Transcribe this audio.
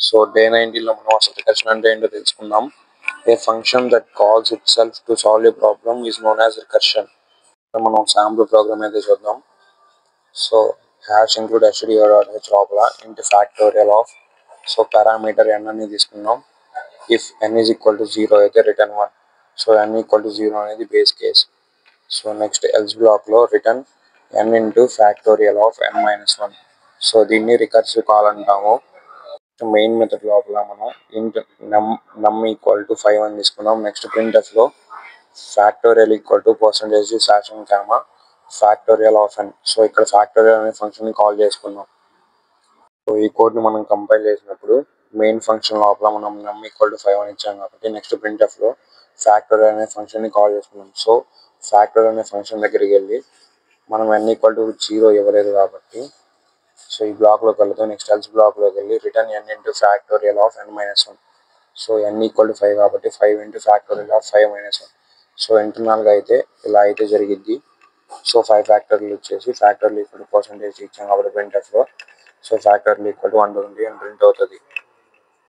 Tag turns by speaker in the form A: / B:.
A: So day 19 లో మనం అసలు రికర్షన్ అంటే ఏంటో తెలుసుకుందాం. A function that calls itself to solve a problem is known as recursion. మనం శాంపుల్ ప్రోగ్రామ్ అయితే చూద్దాం. సో హ్యాష్ ఇంక్లూడ్ stdio.h లోపల int factorial of so parameter n అని తీసుకున్నాం. If n is equal to 0 అయితే return 1. So n equal to 0 అనేది base case. So next else block లో return n into factorial of n minus 1. So దీన్ని recursive call అంటాము. Main method లోపల మనం int num equal to 5 అని తీసుకున్నాం. Next printf లో factorial equal to percentage slashing comma factorial of n. So ఇక్కడ factorial అనే ఫంక్షన్ ని కాల్ చేసుకున్నాం. సో ఈ కోడ్ ని మనం కంపైల్ చేసినప్పుడు మెయిన్ ఫంక్షన్ లోపల మనం నమ్ ఈక్వల్ టు 5 అని ఇచ్చాం కాబట్టి నెక్స్ట్ ప్రింట్ఎఫ్ లో ఫ్యాక్టోరియల్ అనే ఫంక్షన్ ని కాల్ చేసుకున్నాం. సో ఫ్యాక్టోరియల్ అనే ఫంక్షన్ దగ్గరికి వెళ్ళి మనం n ఈక్వల్ టు 0 ఇవ్వలేదు కాబట్టి సో ఈ బ్లాక్ లోకి వెళ్తాం. నెక్స్ట్ ఎల్స్ బ్లాక్ లోకి వెళ్ళి return n into factorial of n minus 1. So n equal to 5 కాబట్టి 5 into factorial of 5 minus 1. So internal గా అయితే ఇలా అయితే జరిగిద్ది. సో 5 ఫ్యాక్టోరియల్ వచ్చేసి ఫ్యాక్టోరియల్ ఈక్వల్ టు పర్సెంటేజ్ ఇచ్చాం కాబట్టి ప్రింట్ఎఫ్ లో సో ఫ్యాక్టోరియల్ ఈక్వల్ టు 120 అని ప్రింట్ అవుతుంది.